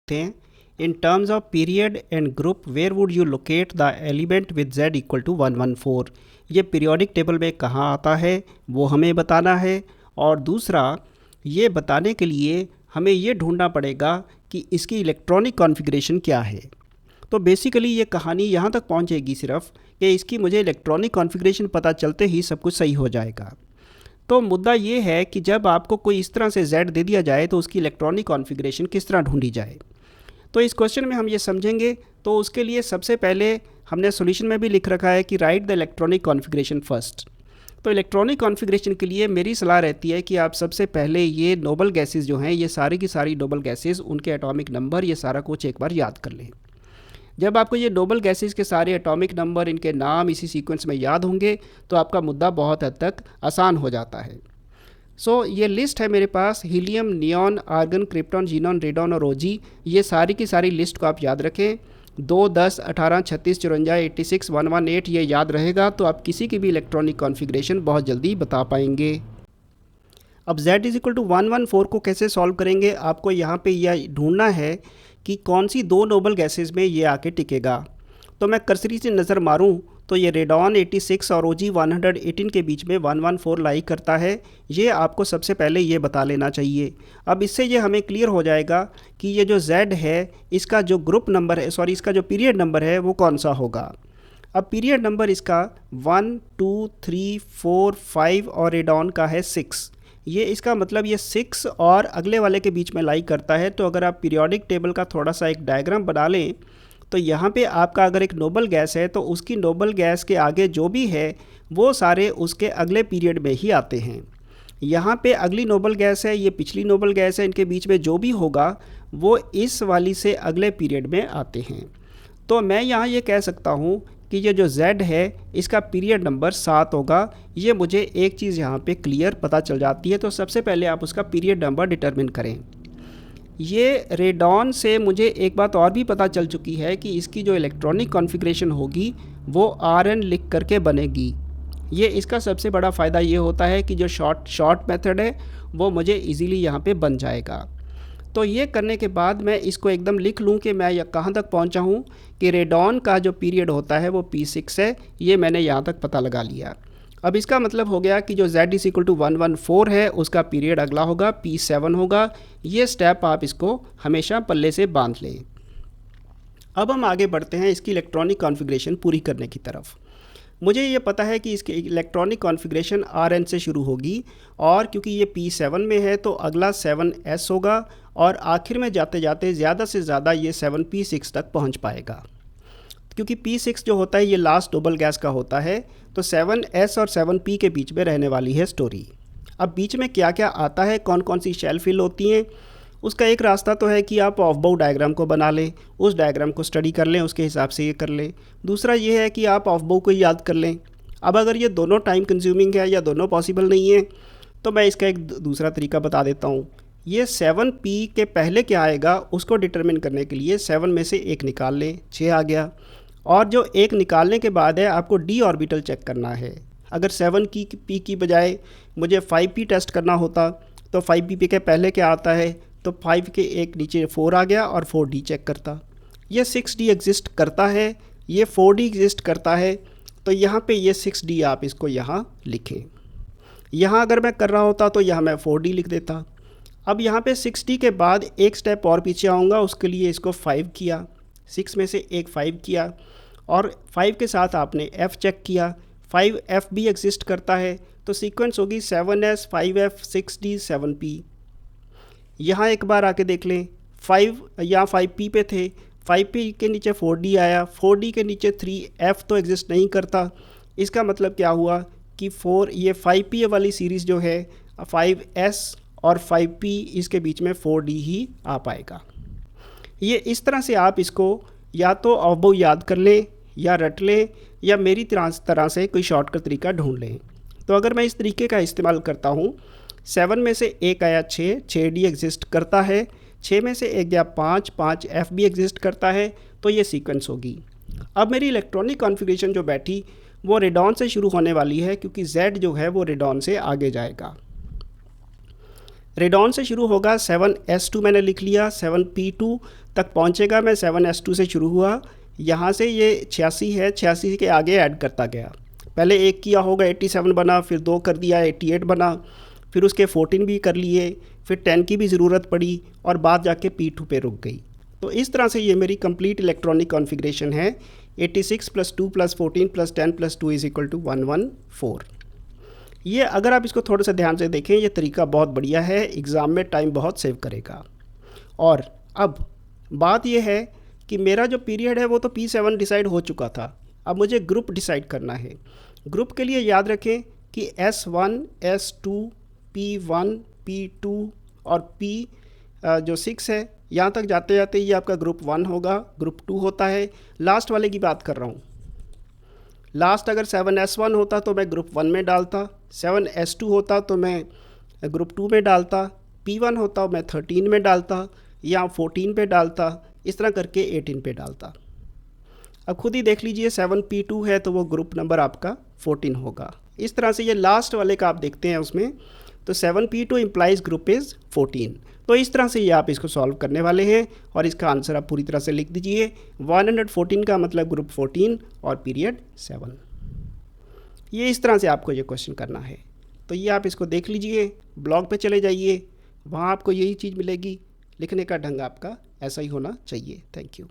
सकते हैं, in terms of period and group where would you locate the element with z equal to 114। ये periodic table में कहाँ आता है वो हमें बताना है, और दूसरा ये बताने के लिए हमें ये ढूंढना पड़ेगा कि इसकी इलेक्ट्रॉनिक कॉन्फ़िगरेशन क्या है। तो बेसिकली ये कहानी यहाँ तक पहुँचेगी सिर्फ कि इसकी मुझे इलेक्ट्रॉनिक कॉन्फ़िगरेशन पता चलते ही सब कुछ सही हो जाएगा। तो मुद्दा ये है कि जब आपको कोई इस तरह से z दे दिया जाए तो उसकी इलेक्ट्रॉनिक कॉन्फ़िगरेशन किस तरह ढूंढी जाए। तो इस क्वेश्चन में हम ये समझेंगे। तो उसके लिए सबसे पहले हमने सॉल्यूशन में भी लिख रखा है कि right the electronic configuration first. तो इलेक्ट्रॉनिक कॉन्फ़िगरेशन के लिए मेरी सलाह रहती है कि आप सबसे पहले ये नोबल गैसेस जो हैं, ये सारी की सारी नोबल गैसेस, उनके एटॉमिक नंबर, ये सारा कुछ एक बार याद कर लें। जब आपको ये नोबल गैसेस के सारे एटॉमिक नंबर, इनके नाम इसी सीक्वेंस में याद होंगे तो आपका मुद्दा बहुत हद तक आसान हो जाता है। ये लिस्ट है मेरे पास, helium, neon, argon, krypton, xenon, radon और ओजी। ये सारी की सारी लिस्ट को आप याद रखें। 2, 10, 18, 36, 54, 86, 118 ये याद रहेगा तो आप किसी की भी इलेक्ट्रॉनिक कॉन्फ़िगरेशन बहुत जल्दी बता पाएंगे। अब z इज इक्वल टू 114 को कैसे सॉल्व करेंगे, आपको यहाँ पे यह ढूंढना है कि कौन सी दो नोबल गैसेस में ये आके टिकेगा। तो मैं कर्सरी से नज़र मारूं तो ये रेडॉन 86 और ओजी 118 के बीच में 114 लाई करता है। ये आपको सबसे पहले ये बता लेना चाहिए। अब इससे ये हमें क्लियर हो जाएगा कि ये जो z है इसका जो ग्रुप नंबर है, सॉरी इसका जो पीरियड नंबर है वो कौन सा होगा। अब पीरियड नंबर इसका 1, 2, 3, 4, 5 और रेडॉन का है 6। ये इसका मतलब ये 6 और अगले वाले के बीच में लाई करता है। तो अगर आप पीरियोडिक टेबल का थोड़ा सा एक डायग्राम बना लें तो यहाँ पे आपका अगर एक नोबल गैस है तो उसकी नोबल गैस के आगे जो भी है वो सारे उसके अगले पीरियड में ही आते हैं। यहाँ पे अगली नोबल गैस है, ये पिछली नोबल गैस है, इनके बीच में जो भी होगा वो इस वाली से अगले पीरियड में आते हैं। तो मैं यहाँ ये कह सकता हूँ कि ये जो z है इसका पीरियड नंबर 7 होगा। ये मुझे एक चीज़ यहाँ पे क्लियर पता चल जाती है। तो सबसे पहले आप उसका पीरियड नंबर डिटरमिन करें। ये रेडॉन से मुझे एक बात और भी पता चल चुकी है कि इसकी जो इलेक्ट्रॉनिक कॉन्फ़िगरेशन होगी वो Rn लिख करके बनेगी। ये इसका सबसे बड़ा फ़ायदा ये होता है कि जो शॉर्ट मेथड है वो मुझे इजीली यहाँ पे बन जाएगा। तो ये करने के बाद मैं इसको एकदम लिख लूँ कि मैं कहाँ तक पहुँचा हूँ कि रेडॉन का जो पीरियड होता है वो P6 है। ये मैंने यहाँ तक पता लगा लिया। अब इसका मतलब हो गया कि जो z इज इक्वल टू 114 है उसका पीरियड अगला होगा P7 होगा। ये स्टेप आप इसको हमेशा पल्ले से बांध लें। अब हम आगे बढ़ते हैं इसकी इलेक्ट्रॉनिक कॉन्फ़िगरेशन पूरी करने की तरफ। मुझे ये पता है कि इसकी इलेक्ट्रॉनिक कॉन्फ़िगरेशन Rn से शुरू होगी और क्योंकि ये P7 में है तो अगला 7s होगा और आखिर में जाते जाते ज़्यादा से ज़्यादा ये 7p6 तक पहुंच पाएगा। क्योंकि P6 जो होता है ये लास्ट डबल गैस का होता है तो 7s और 7p के बीच में रहने वाली है स्टोरी। अब बीच में क्या क्या आता है, कौन कौन सी शेल फिल होती हैं, उसका एक रास्ता तो है कि आप ऑफ बाउ डायग्राम को बना लें, उस डायग्राम को स्टडी कर लें, उसके हिसाब से ये कर लें। दूसरा ये है कि आप ऑफ बाउ को याद कर लें। अब अगर ये दोनों टाइम कंज्यूमिंग है या दोनों पॉसिबल नहीं है तो मैं इसका एक दूसरा तरीका बता देता हूँ। ये 7p के पहले क्या आएगा उसको डिटरमिन करने के लिए 7 में से एक निकाल लें, 6 आ गया। और जो एक निकालने के बाद है आपको d ऑर्बिटल चेक करना है। अगर 7p की बजाय मुझे 5p टेस्ट करना होता तो 5p के पहले क्या आता है, तो 5 के एक नीचे 4 आ गया और 4d चेक करता। ये 6d एग्जिस्ट करता है, ये 4d एग्जिस्ट करता है, तो यहाँ पे ये 6d आप इसको यहाँ लिखें। यहाँ अगर मैं कर रहा होता तो यहाँ मैं 4d लिख देता। अब यहाँ पे 6d के बाद एक स्टेप और पीछे आऊँगा, उसके लिए इसको 5 किया, 6 में से एक 5 किया और 5 के साथ आपने f चेक किया, 5f भी एग्जिस्ट करता है तो सीक्वेंस होगी 7s, 5f, 6d, 7p। यहाँ एक बार आके देख लें, 5 यहाँ 5p पे थे, 5p के नीचे 4d आया, 4d के नीचे 3f तो एग्जिस्ट नहीं करता। इसका मतलब क्या हुआ कि ये 5p वाली सीरीज़ जो है 5s और 5p इसके बीच में 4d ही आ पाएगा। ये इस तरह से आप इसको या तो ऑफ याद कर लें या रट लें या मेरी तरह से कोई शॉर्टकट तरीका ढूंढ लें। तो अगर मैं इस तरीके का इस्तेमाल करता हूँ, 7 में से एक आया 6d एग्जिस्ट करता है, 6 में से एक गया 5f भी एग्जिस्ट करता है, तो ये सीक्वेंस होगी। अब मेरी इलेक्ट्रॉनिक कॉन्फ़िगरेशन जो बैठी वो रेडॉन से शुरू होने वाली है क्योंकि z जो है वो रेडॉन से आगे जाएगा। रेडॉन से शुरू होगा, 7s2 मैंने लिख लिया, 7p2 तक पहुंचेगा, मैं 7s2 से शुरू हुआ, यहाँ से ये 86 है, 86 के आगे ऐड करता गया। पहले एक किया होगा 87 बना, फिर 2 कर दिया 88 बना, फिर उसके 14 भी कर लिए, फिर 10 की भी ज़रूरत पड़ी और बाद जाके P2 पे रुक गई। तो इस तरह से ये मेरी कंप्लीट इलेक्ट्रॉनिक कॉन्फ़िगरेशन है। 86 + 2 + 14 + 10 + 2 = 114। ये अगर आप इसको थोड़ा सा ध्यान से देखें, ये तरीका बहुत बढ़िया है, एग्ज़ाम में टाइम बहुत सेव करेगा। और अब बात ये है कि मेरा जो पीरियड है वो तो P7 डिसाइड हो चुका था, अब मुझे ग्रुप डिसाइड करना है। ग्रुप के लिए याद रखें कि S1, S2, P1, P2 और P जो 6 है, यहाँ तक जाते जाते ये आपका ग्रुप 1 होगा, ग्रुप 2 होता है। लास्ट वाले की बात कर रहा हूँ, लास्ट अगर 7s1 होता तो मैं ग्रुप 1 में डालता, 7s2 होता तो मैं ग्रुप 2 में डालता, P1 होता मैं 13 में डालता या 14 पे डालता, इस तरह करके 18 पे डालता। अब खुद ही देख लीजिए, 7p2 है तो वो ग्रुप नंबर आपका 14 होगा। इस तरह से ये लास्ट वाले का आप देखते हैं उसमें, तो 7p2 इम्प्लाइज ग्रुप इज़ 14। तो इस तरह से ये आप इसको सॉल्व करने वाले हैं और इसका आंसर आप पूरी तरह से लिख दीजिए। 114 का मतलब ग्रुप 14 और पीरियड 7। ये इस तरह से आपको ये क्वेश्चन करना है। तो ये आप इसको देख लीजिए, ब्लॉग पे चले जाइए, वहाँ आपको यही चीज़ मिलेगी। लिखने का ढंग आपका ऐसा ही होना चाहिए। Thank you.